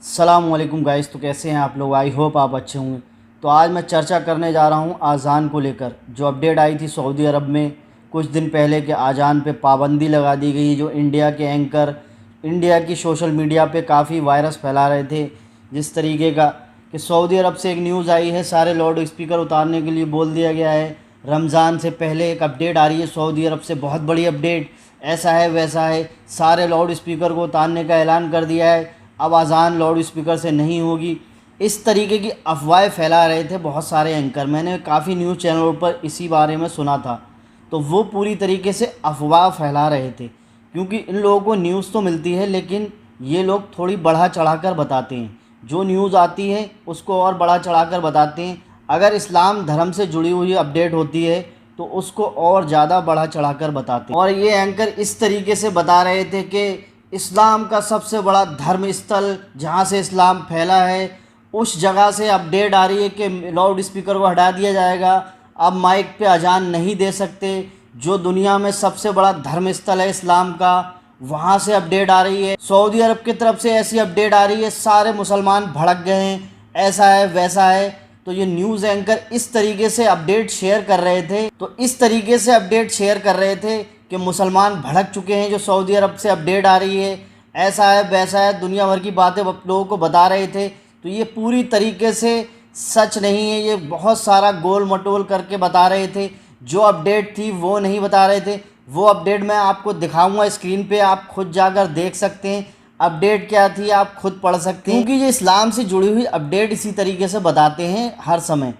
अस्सलामुअलैकुम गाइस। तो कैसे हैं आप लोग? आई होप आप अच्छे होंगे। तो आज मैं चर्चा करने जा रहा हूं आज़ान को लेकर। जो अपडेट आई थी सऊदी अरब में कुछ दिन पहले कि आज़ान पे पाबंदी लगा दी गई। जो इंडिया के एंकर इंडिया की सोशल मीडिया पे काफ़ी वायरस फैला रहे थे जिस तरीके का कि सऊदी अरब से एक न्यूज़ आई है, सारे लाउड स्पीकर उतारने के लिए बोल दिया गया है। रमज़ान से पहले एक अपडेट आ रही है सऊदी अरब से, बहुत बड़ी अपडेट। ऐसा है वैसा है, सारे लाउड स्पीकर को उतारने का ऐलान कर दिया है। अब अज़ान लाउड स्पीकर से नहीं होगी। इस तरीके की अफवाहें फैला रहे थे बहुत सारे एंकर। मैंने काफ़ी न्यूज़ चैनलों पर इसी बारे में सुना था, तो वो पूरी तरीके से अफवाह फैला रहे थे क्योंकि इन लोगों को न्यूज़ तो मिलती है लेकिन ये लोग थोड़ी बढ़ा चढ़ाकर बताते हैं। जो न्यूज़ आती है उसको और बढ़ा चढ़ाकर बताते हैं। अगर इस्लाम धर्म से जुड़ी हुई अपडेट होती है तो उसको और ज़्यादा बढ़ा चढ़ाकर बताते हैं। और ये एंकर इस तरीके से बता रहे थे कि इस्लाम का सबसे बड़ा धर्म स्थल जहाँ से इस्लाम फैला है उस जगह से अपडेट आ रही है कि लाउड स्पीकर को हटा दिया जाएगा। अब माइक पे अजान नहीं दे सकते। जो दुनिया में सबसे बड़ा धर्म स्थल है इस्लाम का, वहाँ से अपडेट आ रही है। सऊदी अरब की तरफ से ऐसी अपडेट आ रही है, सारे मुसलमान भड़क गए हैं, ऐसा है वैसा है। तो ये न्यूज़ एंकर इस तरीके से अपडेट शेयर कर रहे थे कि मुसलमान भड़क चुके हैं। जो सऊदी अरब से अपडेट आ रही है, ऐसा है वैसा है, दुनिया भर की बातें लोगों को बता रहे थे। तो ये पूरी तरीके से सच नहीं है, ये बहुत सारा गोल मटोल करके बता रहे थे। जो अपडेट थी वो नहीं बता रहे थे। वो अपडेट मैं आपको दिखाऊंगा स्क्रीन पे, आप खुद जाकर देख सकते हैं अपडेट क्या थी, आप खुद पढ़ सकते हैं। क्योंकि ये इस्लाम से जुड़ी हुई अपडेट इसी तरीके से बताते हैं हर समय।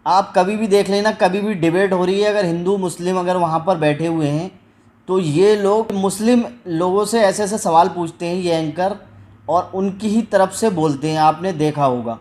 आप कभी भी देख लेना, कभी भी डिबेट हो रही है, अगर हिंदू मुस्लिम अगर वहाँ पर बैठे हुए हैं तो ये लोग मुस्लिम लोगों से ऐसे ऐसे सवाल पूछते हैं ये एंकर, और उनकी ही तरफ से बोलते हैं। आपने देखा होगा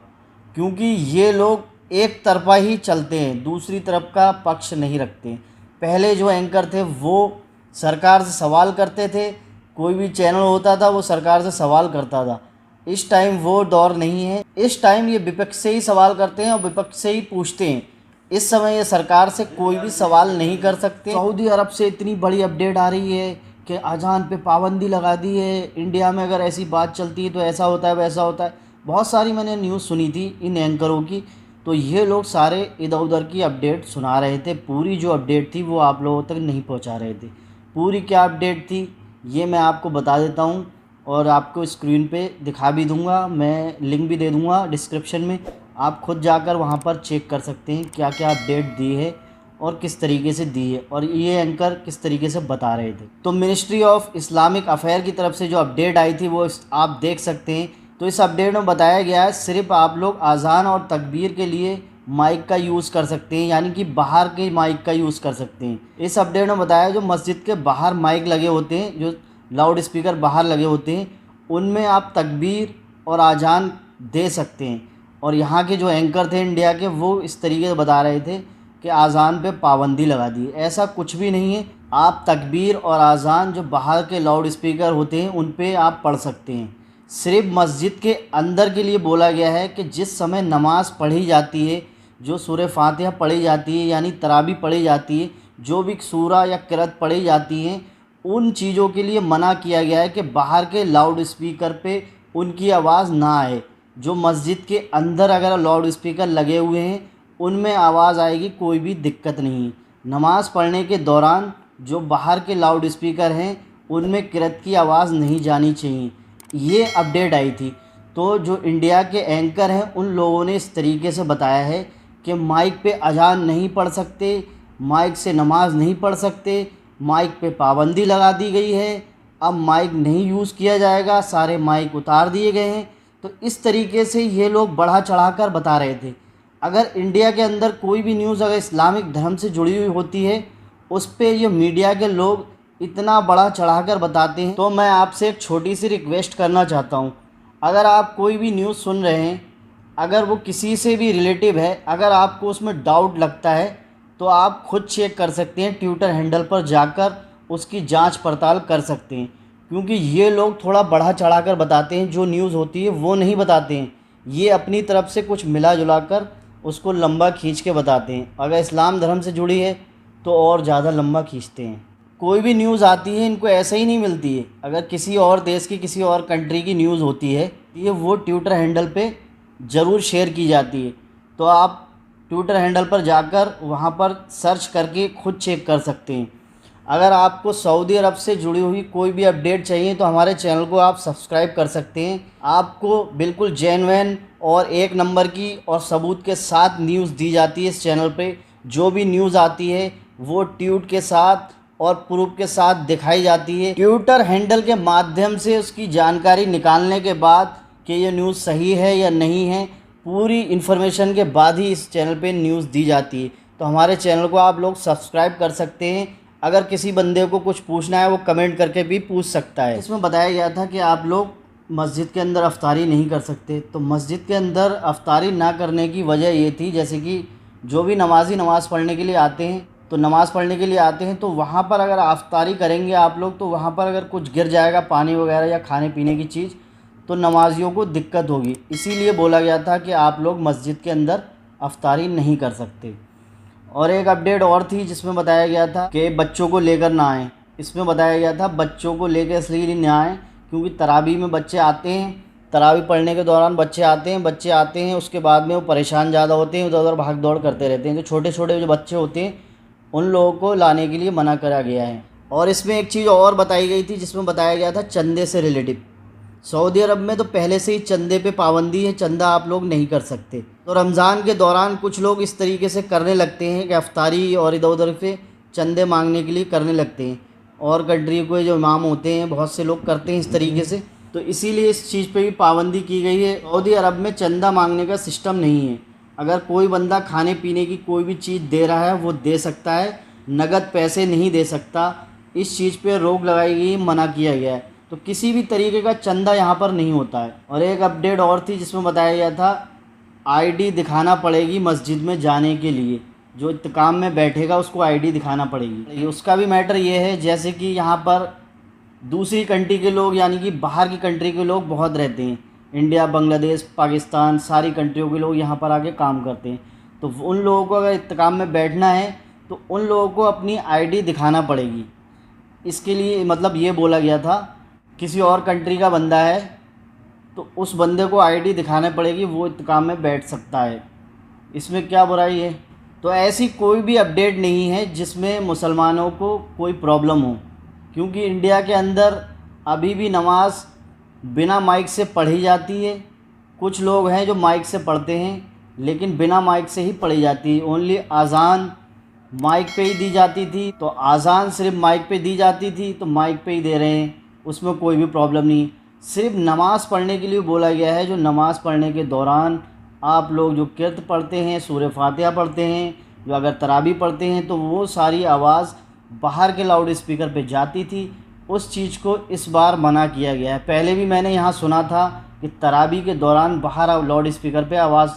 क्योंकि ये लोग एक तरफा ही चलते हैं, दूसरी तरफ का पक्ष नहीं रखते। पहले जो एंकर थे वो सरकार से सवाल करते थे, कोई भी चैनल होता था वो सरकार से सवाल करता था। इस टाइम वो दौर नहीं है। इस टाइम ये विपक्ष से ही सवाल करते हैं और विपक्ष से ही पूछते हैं। इस समय ये सरकार से कोई भी सवाल नहीं कर सकते। सऊदी अरब से इतनी बड़ी अपडेट आ रही है कि अजान पे पाबंदी लगा दी है। इंडिया में अगर ऐसी बात चलती है तो ऐसा होता है वैसा होता है। बहुत सारी मैंने न्यूज़ सुनी थी इन एंकरों की। तो ये लोग सारे इधर उधर की अपडेट सुना रहे थे। पूरी जो अपडेट थी वो आप लोगों तक नहीं पहुंचा रहे थे। पूरी क्या अपडेट थी ये मैं आपको बता देता हूं और आपको स्क्रीन पे दिखा भी दूंगा। मैं लिंक भी दे दूंगा डिस्क्रिप्शन में, आप खुद जाकर वहां पर चेक कर सकते हैं क्या क्या अपडेट दी है और किस तरीके से दी है और ये एंकर किस तरीके से बता रहे थे। तो मिनिस्ट्री ऑफ इस्लामिक अफेयर की तरफ से जो अपडेट आई थी वो आप देख सकते हैं। तो इस अपडेट में बताया गया है सिर्फ आप लोग अजान और तकबीर के लिए माइक का यूज़ कर सकते हैं, यानी कि बाहर के माइक का यूज़ कर सकते हैं। इस अपडेट में बताया जो मस्जिद के बाहर माइक लगे होते हैं, जो लाउड स्पीकर बाहर लगे होते हैं, उनमें आप तकबीर और अजान दे सकते हैं। और यहाँ के जो एंकर थे इंडिया के वो इस तरीके से बता रहे थे कि अजान पे पाबंदी लगा दी। ऐसा कुछ भी नहीं है। आप तकबीर और अजान जो बाहर के लाउड स्पीकर होते हैं उन पे आप पढ़ सकते हैं। सिर्फ मस्जिद के अंदर के लिए बोला गया है कि जिस समय नमाज़ पढ़ी जाती है, जो सूरह फातिहा पढ़ी जाती है यानी तरावी पढ़ी जाती है, जो भी सूरा या किरत पढ़ी जाती हैं, उन चीज़ों के लिए मना किया गया है कि बाहर के लाउड स्पीकर पे उनकी आवाज़ ना आए। जो मस्जिद के अंदर अगर लाउड स्पीकर लगे हुए हैं उनमें आवाज़ आएगी, कोई भी दिक्कत नहीं। नमाज़ पढ़ने के दौरान जो बाहर के लाउड स्पीकर हैं उनमें किरत की आवाज़ नहीं जानी चाहिए। ये अपडेट आई थी। तो जो इंडिया के एंकर हैं उन लोगों ने इस तरीके से बताया है कि माइक पे अजान नहीं पढ़ सकते, माइक से नमाज नहीं पढ़ सकते, माइक पे पाबंदी लगा दी गई है, अब माइक नहीं यूज़ किया जाएगा, सारे माइक उतार दिए गए हैं। तो इस तरीके से ये लोग बढ़ा चढ़ाकर बता रहे थे। अगर इंडिया के अंदर कोई भी न्यूज़ अगर इस्लामिक धर्म से जुड़ी हुई होती है उस पर ये मीडिया के लोग इतना बढ़ा चढ़ाकर बताते हैं। तो मैं आपसे एक छोटी सी रिक्वेस्ट करना चाहता हूँ, अगर आप कोई भी न्यूज़ सुन रहे हैं, अगर वो किसी से भी रिलेटिव है, अगर आपको उसमें डाउट लगता है तो आप खुद चेक कर सकते हैं, ट्विटर हैंडल पर जाकर उसकी जांच पड़ताल कर सकते हैं। क्योंकि ये लोग थोड़ा बढ़ा चढ़ाकर बताते हैं, जो न्यूज़ होती है वो नहीं बताते हैं। ये अपनी तरफ से कुछ मिला जुला कर उसको लंबा खींच के बताते हैं। अगर इस्लाम धर्म से जुड़ी है तो और ज़्यादा लंबा खींचते हैं। कोई भी न्यूज़ आती है इनको ऐसे ही नहीं मिलती है। अगर किसी और देश की किसी और कंट्री की न्यूज़ होती है ये वो ट्विटर हैंडल पे ज़रूर शेयर की जाती है। तो आप ट्विटर हैंडल पर जाकर वहाँ पर सर्च करके खुद चेक कर सकते हैं। अगर आपको सऊदी अरब से जुड़ी हुई कोई भी अपडेट चाहिए तो हमारे चैनल को आप सब्सक्राइब कर सकते हैं। आपको बिल्कुल जेन्युइन और एक नंबर की और सबूत के साथ न्यूज़ दी जाती है इस चैनल पे। जो भी न्यूज़ आती है वो ट्वीट के साथ और प्रूफ के साथ दिखाई जाती है। ट्विटर हैंडल के माध्यम से उसकी जानकारी निकालने के बाद कि ये न्यूज़ सही है या नहीं है, पूरी इन्फॉर्मेशन के बाद ही इस चैनल पे न्यूज़ दी जाती है। तो हमारे चैनल को आप लोग सब्सक्राइब कर सकते हैं। अगर किसी बंदे को कुछ पूछना है वो कमेंट करके भी पूछ सकता है। इसमें बताया गया था कि आप लोग मस्जिद के अंदर अफ्तारी नहीं कर सकते। तो मस्जिद के अंदर अफ्तारी ना करने की वजह ये थी, जैसे कि जो भी नमाज़ी नमाज़ पढ़ने के लिए आते हैं तो नमाज़ पढ़ने के लिए आते हैं तो वहाँ पर अगर अफ्तारी करेंगे आप लोग तो वहाँ पर अगर कुछ गिर जाएगा पानी वगैरह या खाने पीने की चीज़ तो नमाजियों को दिक्कत होगी। इसीलिए बोला गया था कि आप लोग मस्जिद के अंदर अफ्तारी नहीं कर सकते। और एक अपडेट और थी जिसमें बताया गया था कि बच्चों को लेकर ना आएँ। इसमें बताया गया था बच्चों को लेकर इसलिए ना आएँ क्योंकि तरावी में बच्चे आते हैं, तरावी पढ़ने के दौरान बच्चे आते हैं उसके बाद में वो परेशान ज़्यादा होते हैं, उधर उधर भाग दौड़ करते रहते हैं। जो छोटे छोटे जो बच्चे होते हैं उन लोगों को लाने के लिए मना करा गया है। और इसमें एक चीज़ और बताई गई थी जिसमें बताया गया था चंदे से रिलेटिव। सऊदी अरब में तो पहले से ही चंदे पे पाबंदी है, चंदा आप लोग नहीं कर सकते। तो रमज़ान के दौरान कुछ लोग इस तरीके से करने लगते हैं कि अफ्तारी और इधर उधर से चंदे मांगने के लिए करने लगते हैं। और कंट्री के जो इमाम होते हैं बहुत से लोग करते हैं इस तरीके से, तो इसीलिए इस चीज़ पे भी पाबंदी की गई है। सऊदी अरब में चंदा मांगने का सिस्टम नहीं है। अगर कोई बंदा खाने पीने की कोई भी चीज़ दे रहा है वो दे सकता है, नगद पैसे नहीं दे सकता। इस चीज़ पे रोक लगाई गई, मना किया गया है। तो किसी भी तरीके का चंदा यहाँ पर नहीं होता है। और एक अपडेट और थी जिसमें बताया गया था आईडी दिखाना पड़ेगी मस्जिद में जाने के लिए। जो इत्काम में बैठेगा उसको आईडी दिखाना पड़ेगी। उसका भी मैटर ये है जैसे कि यहाँ पर दूसरी कंट्री के लोग यानी कि बाहर की कंट्री के लोग बहुत रहते हैं। इंडिया, बांग्लादेश, पाकिस्तान, सारी कंट्रियों के लोग यहाँ पर आके काम करते हैं। तो उन लोगों को अगर इत्काम में बैठना है तो उन लोगों को अपनी आईडी दिखाना पड़ेगी। इसके लिए मतलब ये बोला गया था किसी और कंट्री का बंदा है तो उस बंदे को आईडी दिखाने पड़ेगी, वो इत्काम में बैठ सकता है। इसमें क्या बुराई है? तो ऐसी कोई भी अपडेट नहीं है जिसमें मुसलमानों को कोई प्रॉब्लम हो, क्योंकि इंडिया के अंदर अभी भी नमाज बिना माइक से पढ़ी जाती है। कुछ लोग हैं जो माइक से पढ़ते हैं लेकिन बिना माइक से ही पढ़ी जाती है। ओनली आज़ान माइक पे ही दी जाती थी, तो आज़ान सिर्फ माइक पे दी जाती थी तो माइक पे ही दे रहे हैं, उसमें कोई भी प्रॉब्लम नहीं। सिर्फ नमाज़ पढ़ने के लिए बोला गया है। जो नमाज़ पढ़ने के दौरान आप लोग जो किरत पढ़ते हैं, सूरह फातिहा पढ़ते हैं, जो अगर तरावी पढ़ते हैं तो वो सारी आवाज़ बाहर के लाउड स्पीकर पे जाती थी। उस चीज़ को इस बार मना किया गया है। पहले भी मैंने यहाँ सुना था कि तरावी के दौरान बाहर लाउड स्पीकर पे आवाज़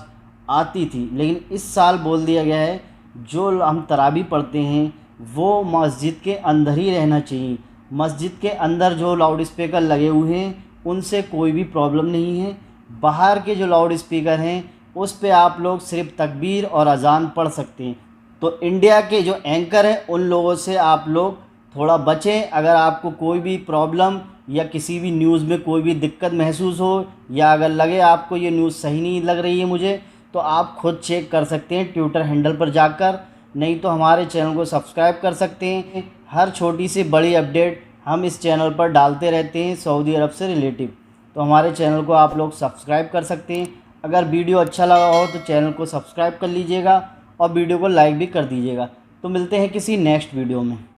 आती थी, लेकिन इस साल बोल दिया गया है जो हम तरावी पढ़ते हैं वो मस्जिद के अंदर ही रहना चाहिए। मस्जिद के अंदर जो लाउड स्पीकर लगे हुए हैं उनसे कोई भी प्रॉब्लम नहीं है। बाहर के जो लाउड स्पीकर हैं उस पे आप लोग सिर्फ तकबीर और अजान पढ़ सकते हैं। तो इंडिया के जो एंकर हैं उन लोगों से आप लोग थोड़ा बचें। अगर आपको कोई भी प्रॉब्लम या किसी भी न्यूज़ में कोई भी दिक्कत महसूस हो या अगर लगे आपको ये न्यूज़ सही नहीं लग रही है मुझे, तो आप खुद चेक कर सकते हैं ट्विटर हैंडल पर जाकर, नहीं तो हमारे चैनल को सब्सक्राइब कर सकते हैं। हर छोटी से बड़ी अपडेट हम इस चैनल पर डालते रहते हैं सऊदी अरब से रिलेटिव। तो हमारे चैनल को आप लोग सब्सक्राइब कर सकते हैं। अगर वीडियो अच्छा लगा हो तो चैनल को सब्सक्राइब कर लीजिएगा और वीडियो को लाइक भी कर दीजिएगा। तो मिलते हैं किसी नेक्स्ट वीडियो में।